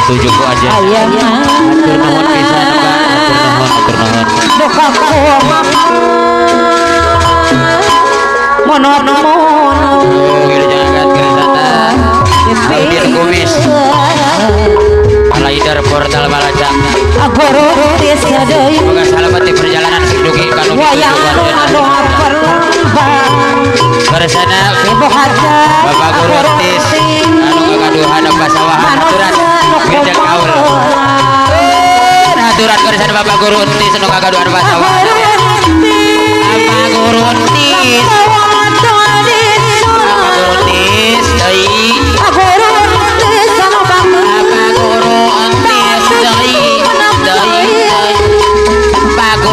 tujuku aja atur nuhun pisan Mbak, atur nuhun Wilujeng Krisata Aldir Kumis Alaidar Portal Balajang semoga selamat di perjalanan sedugi kanu bersana Bapak Guru Tis anu ngagaduhan pasawahan aturan Wilujeng Kaul aturan bersana Bapak Guru Tis anu ngagaduhan pasawahan Bapak Guru Tis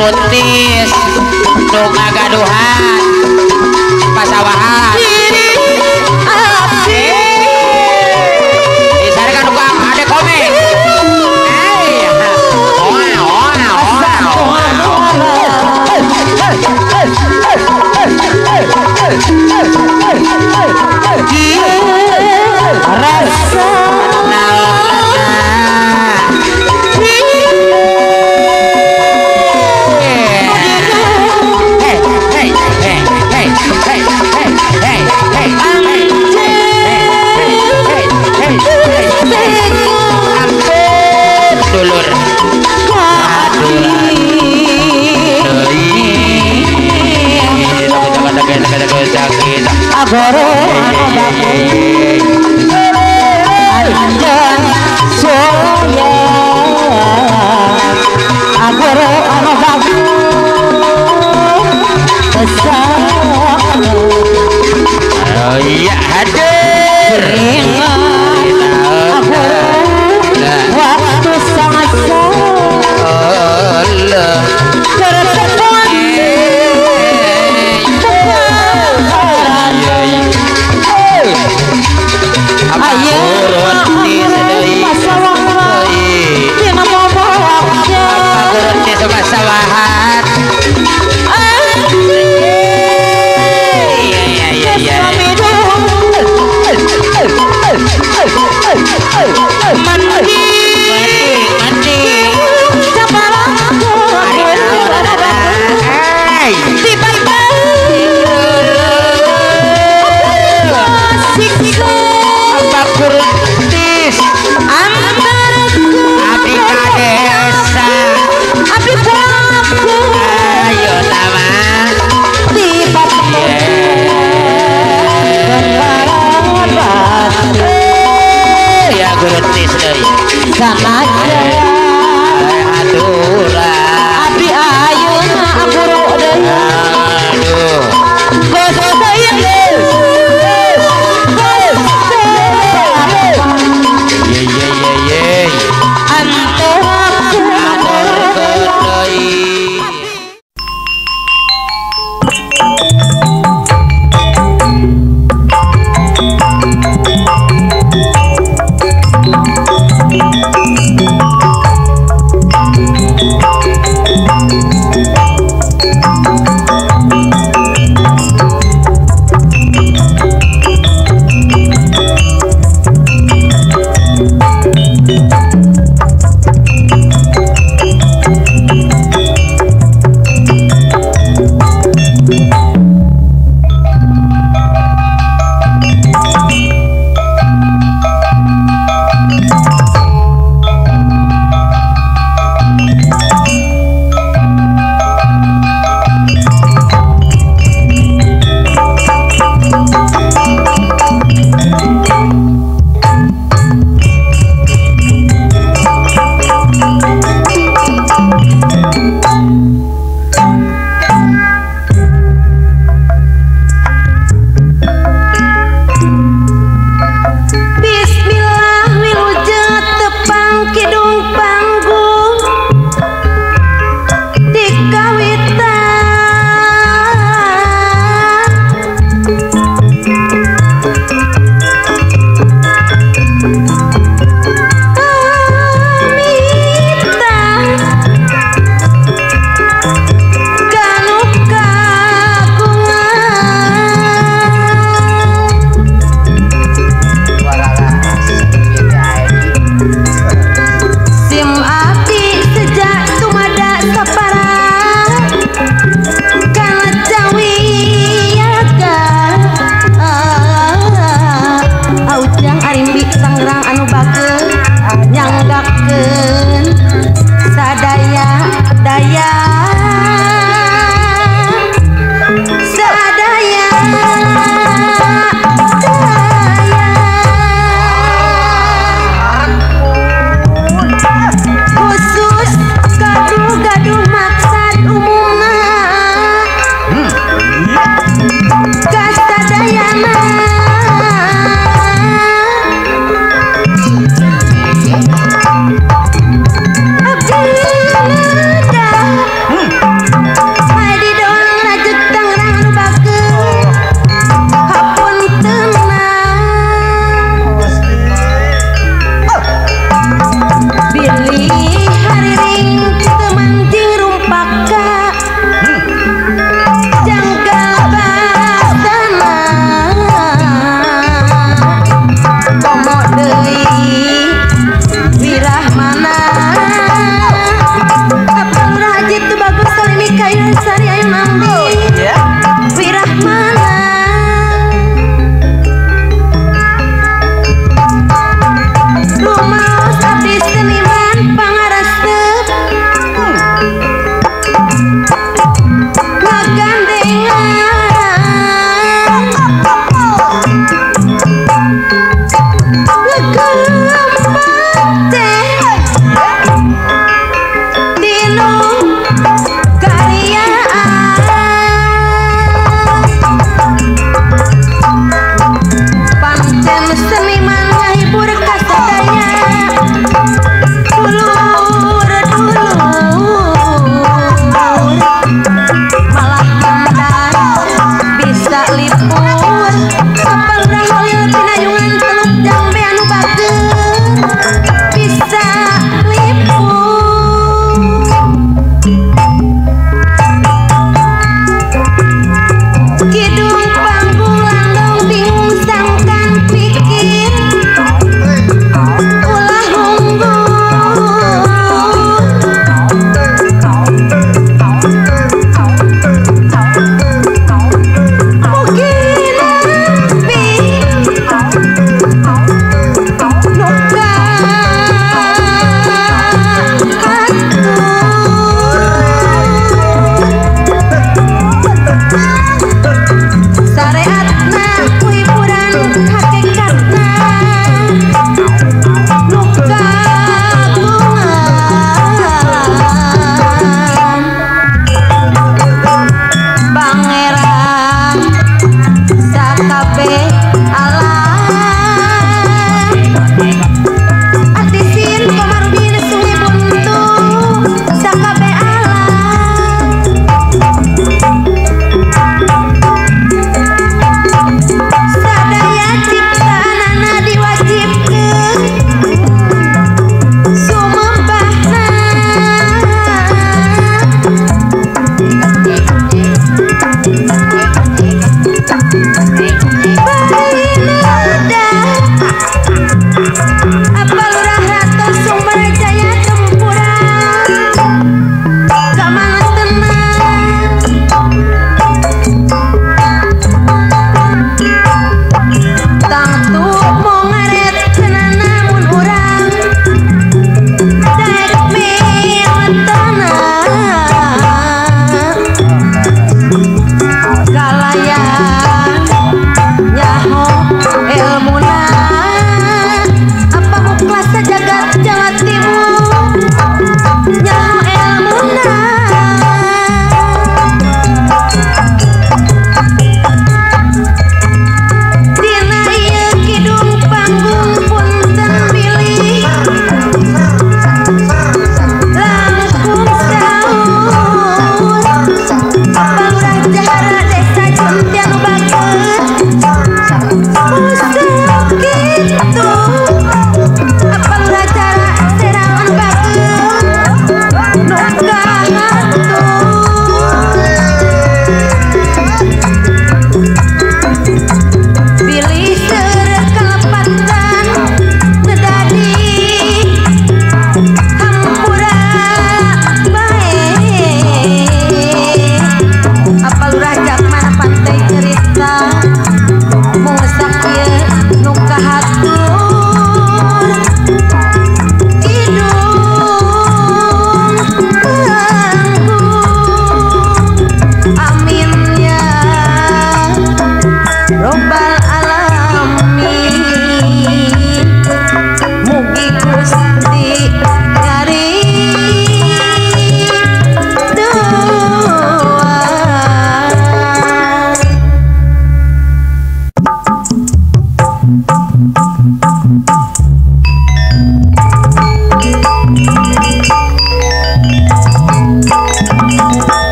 Rutis sakit agoro anjang soya agoro ano bagus besar iya hadir agoro waktu sangat Allah sawahan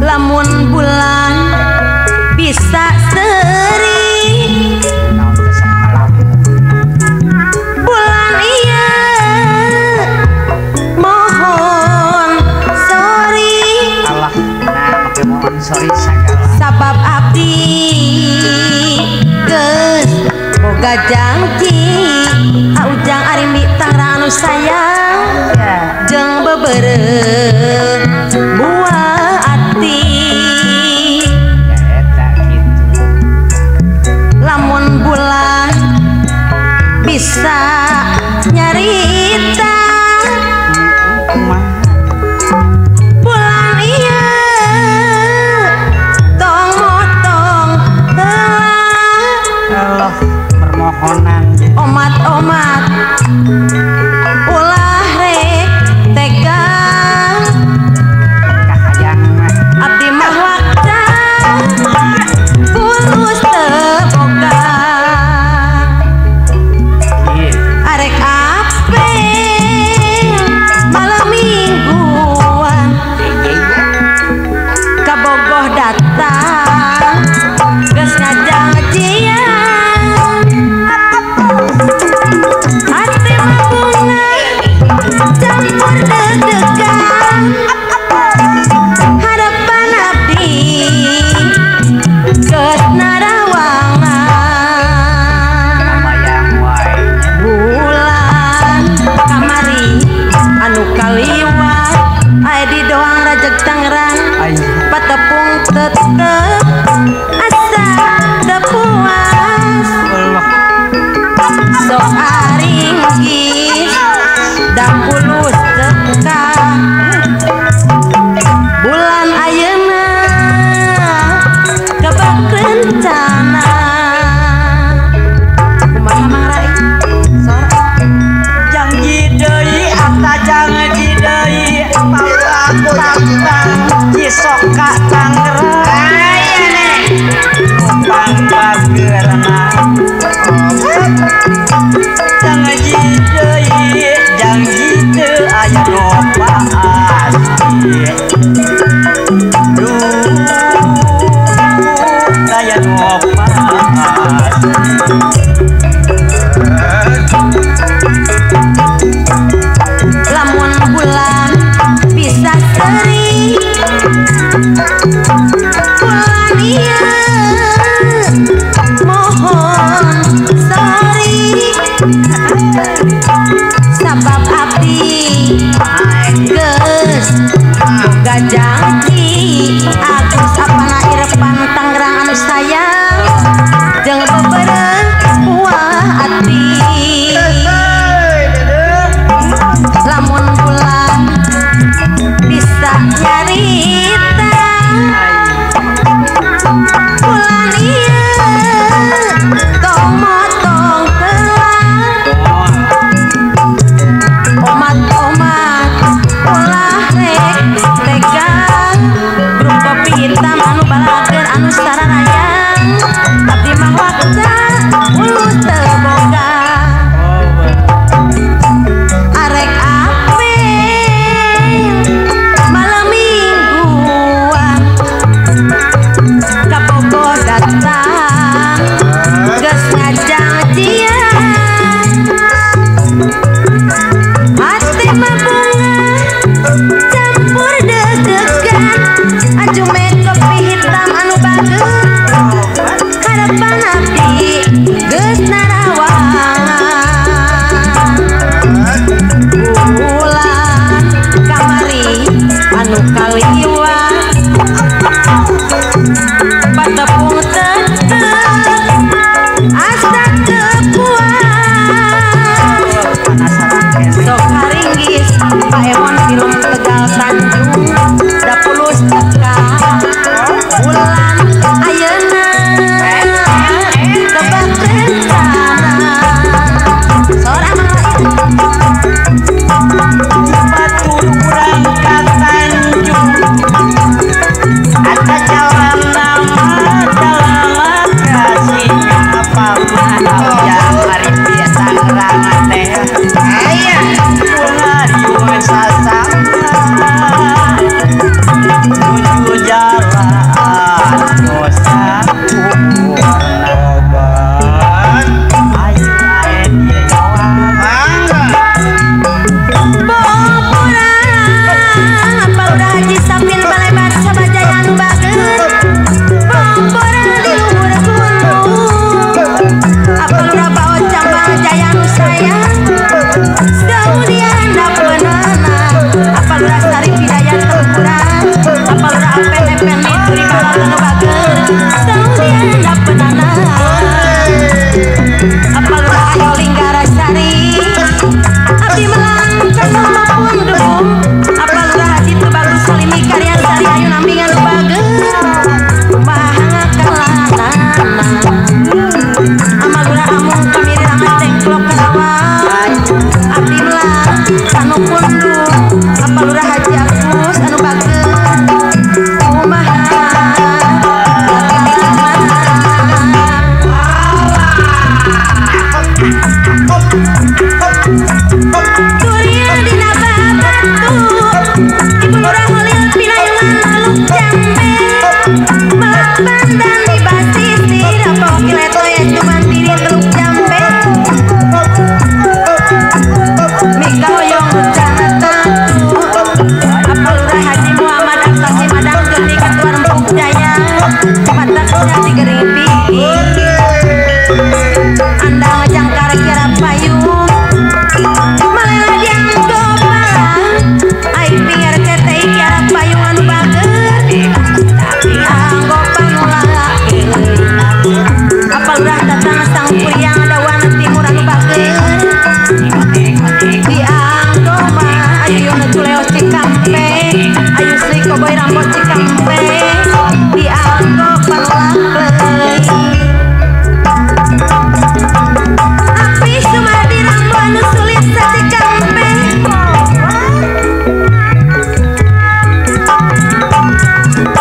lamun bulan bisa seri bulan iya mohon sorry Allah make mohon sorry sagala sabab abdi geus boga janji aujang ari mitara anu sayang jeung bebereuh buah ati eta gitu lamun bulan bisa nyarita bulan iya tong motong Allah permohonan omat-omat ulah rek tega kahayang mah abdi mah wakta kulus teu boga ieu arek ape malam mingguan kabogoh datang geus ngajanjian hati mah bunga campur deg-degan harapan abdi geus narawangan mayang wae bulan kamari anu kaliwat aya di doang rajeg Tangerang aya patepung tetep asa teu puas Allah sok aringgis da pulus teka bulan ayeuna kebak rencana kumaha Mang Rai sor janji deui ata janji deui pangtang cisoka Tangerang aya pang bageurna janji teu aya nu pasti duh aya nu lamun bulan bisa seri bulan iya mohon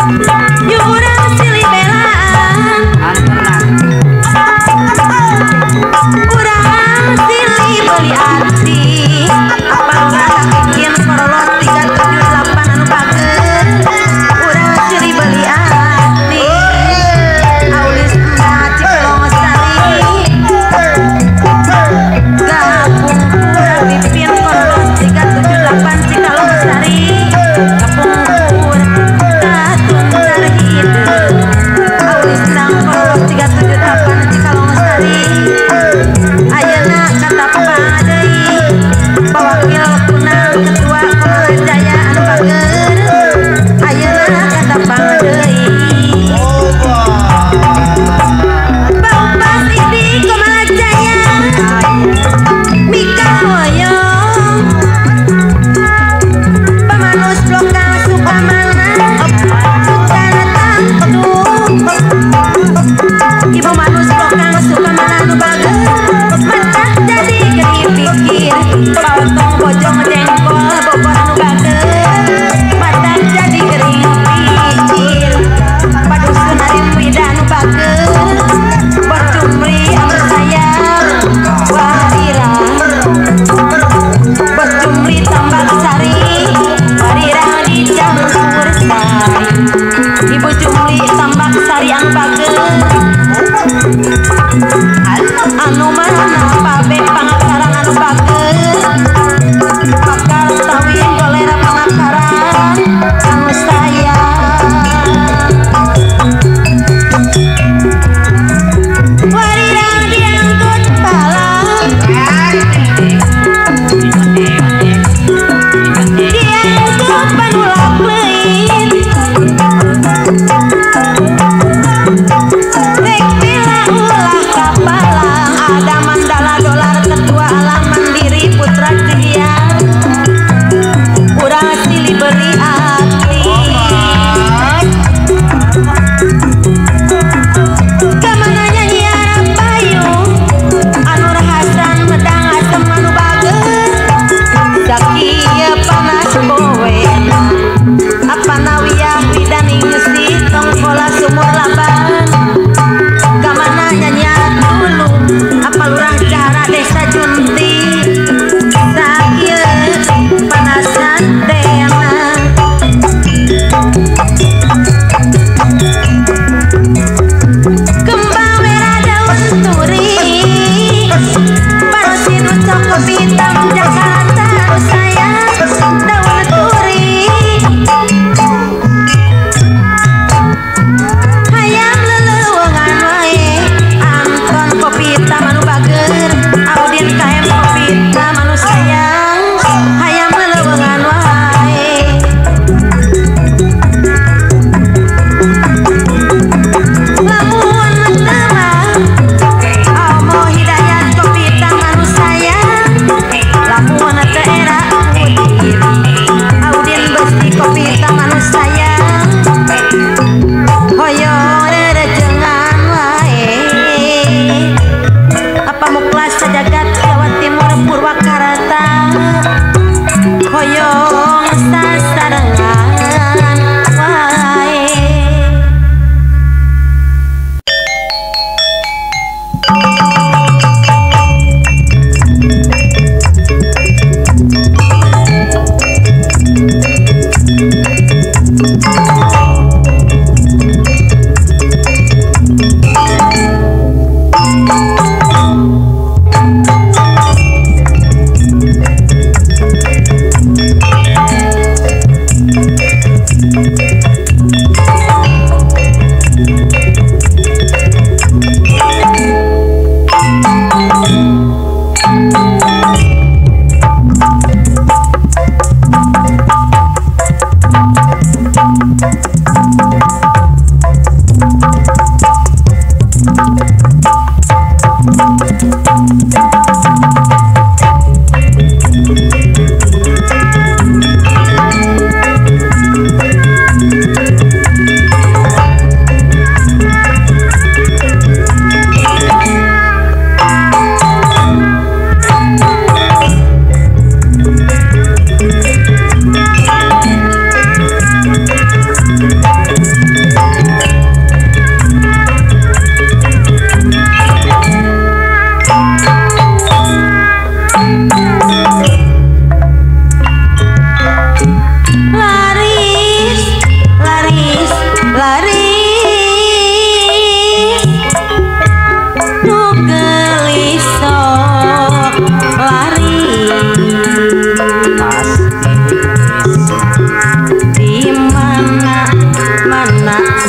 Jurang silih belaan Antenan urang silih beli arti apa urang bikin korolot 378 anu pageur urang silih beli arti aulis mbah Cikelong Sari gabung urang pipin korolot 378 Cikalong Sari gabung tatun sari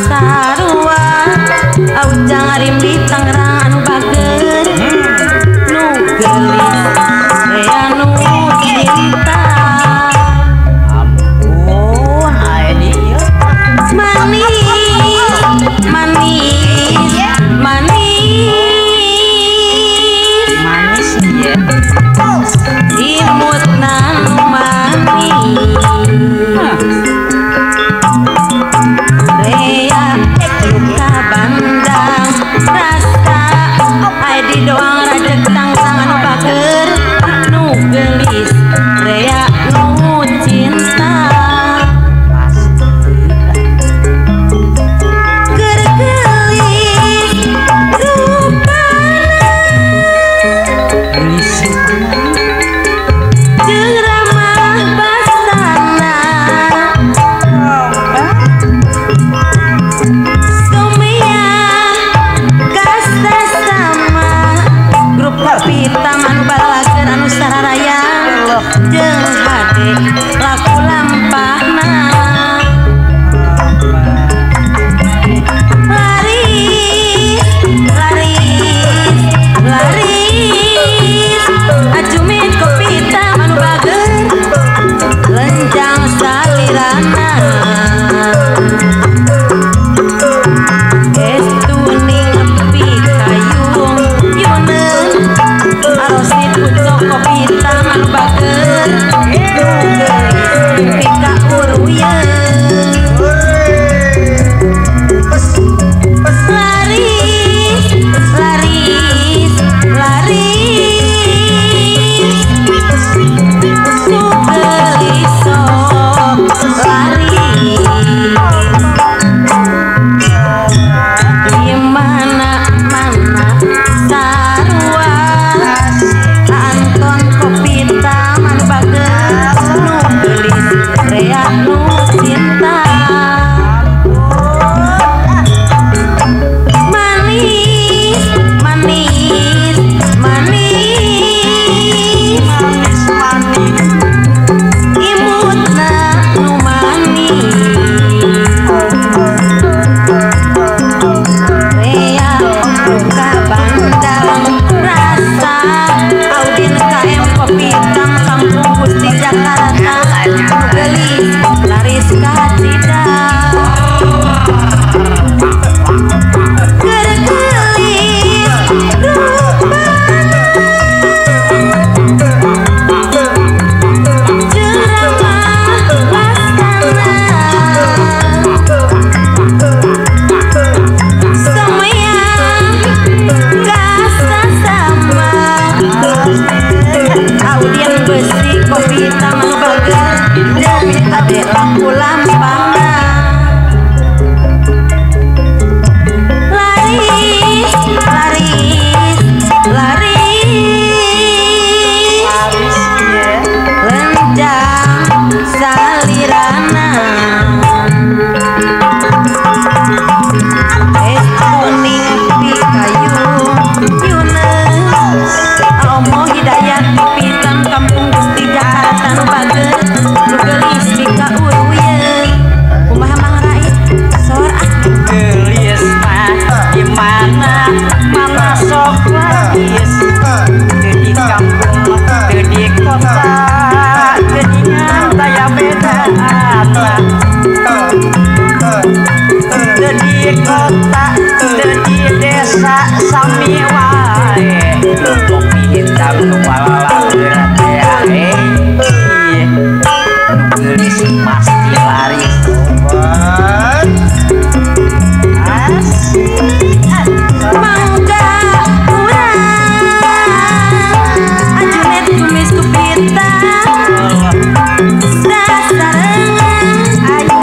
sarua aujang arim di Tangerang anu bager nu gelis rea nu cinta ampun aya dieu manis manis manis manis ieu imut nanu manis rea luka bandang rasa ai di doang rajek tangsang anu bager nu gelis rea nu cinta gergelis rupana jeung ramah basana sumia kasta sama grup kapita manu balalakeun anu sararaya jeung hade laku lampahna laris laris laris acumit kopita manu bager lenjang salirana estuning nepi kayung yuneun arosit pucok kopita manu bager nu geulis pika uruyeun laris laris laris ku geulis sok laris di mana-mana sarua Anton kopita manu bager nu geulis rea nu cinta manis manis manis manis imutna nu manis rea luka bandang rasa audin KM kopitang kampung Gusti Jakarta nu geulis laris kacida gergelis rupana jeung ramah basana semeyang kasta sama audien besi kopita manu bager jeung ade laku lampahna laris laris laris laris ieu lenjang salirana estuning pi kayung yuneun Romo Hidayat pipitan kampung Gusti Jakarta nu bager nu geulis pika uruyeun kumaha Mang Rai sor gelis mah di mana mana sok laris teu di kampung teu di kota geuningan daya bedaana teu di kota teu di desa sami wae kopi hitam nu walala teh nu gelis pasti laris mangga urang ajunet kumis kupita sasarengan aya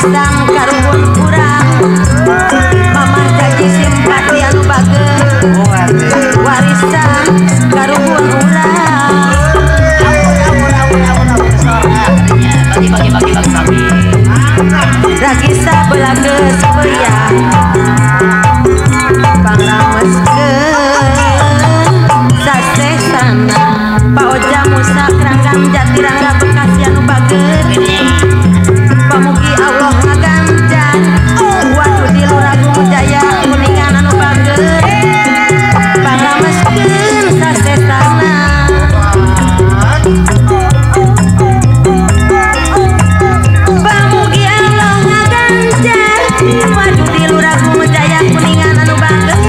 warisan karuhun urang mamah gaji simpati anu bageus warisan karuhun urang bagi ragi sabelah geus beuyak pangrameskeun sasesana paoja musa keranggam jati rangga bekasi anu bageus pamugi Allah ngaganjar waduh di Luragung Jaya kuningan anu bageus pangrameskeun sasesana pamugi Allah ngaganjar waduh di Luragung Jaya kuningan anu bageus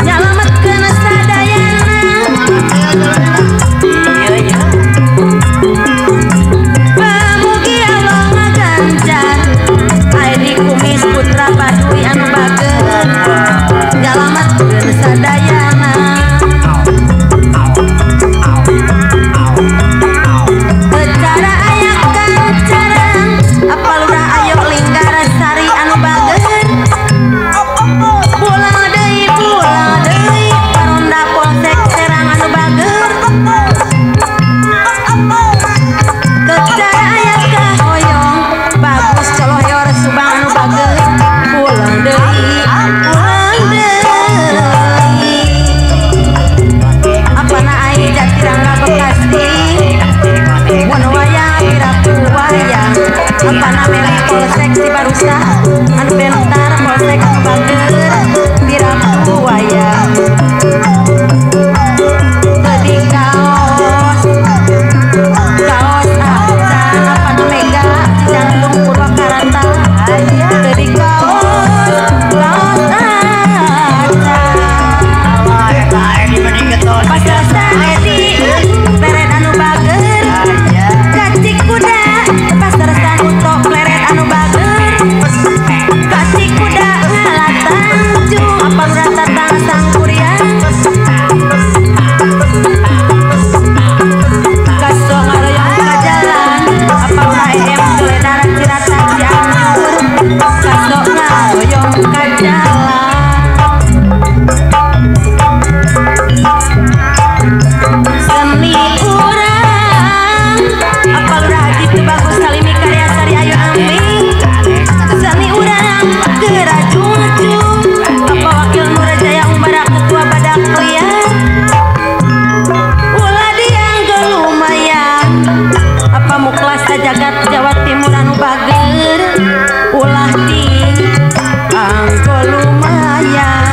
nyalametkeun sadayana pamugi Allah ngaganjar Aidi Kumis putra Baduy anu bageus nyalametkeun sadayana secara ayak kancarang apa lurah ayo linggar sari anu bageus pulang deui paronda polsek Serang anu bageus secara ayak kahoyong bagus coloyor Subang anu bageus pulang deui apana ai Jatirangga Bekasi mun wayang piraku wayang apana meli polsek Cibarusa anu bentar polsek anu bageus piraku wayang tadi kaos acan apana mega Cijantung Purwakarta tadi kaos acan pasar Sanedi pleret anu bageus cacik kuda pasar Sanuto pleret anu bageus cacik kuda ngalatan jung apa rata tang sangkuriang kaso ngaroyong ka jalan apa em Soledad Cirata Cianjur kaso ngaroyong ka jalan seni urang apa lurah Haji Tubagus Salimi karya Sari Ayu Aming seni urang gerajung-jung apa wakil Nurjaya Umbara ketua badak liar ulah dianggo lumayan apa muklas jagat Jawa Timur anu bager ulah dianggo lumayan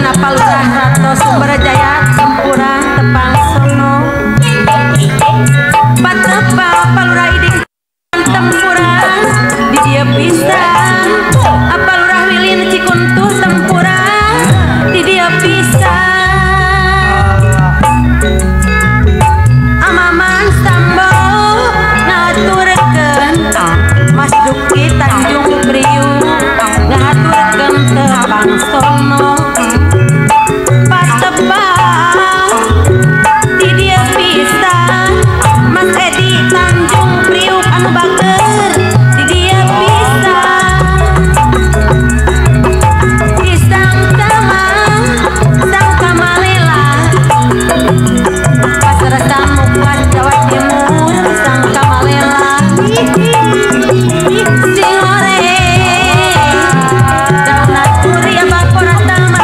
Apa Lurah Rato Sumberjaya Sempura Tepang Sono Patepa Apa Lurah Iding Tempura di dia pisan Apa Lurah Wilin Cikuntuh Tempura di dia pisan Amaman Sambo ngaturkeun Mas Duki Tanjung Priuk ngaturkeun Tepang Sono Patepa di dia pisan Mas Edi Tanjung Priuk anu bager di dia pisan Pisang Kamalela Pasar Mukan Jawa Timur Pisang Kamalela Singore Daulat Puri Abang Koratama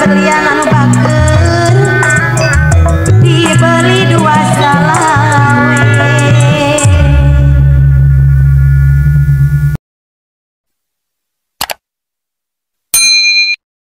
sekalian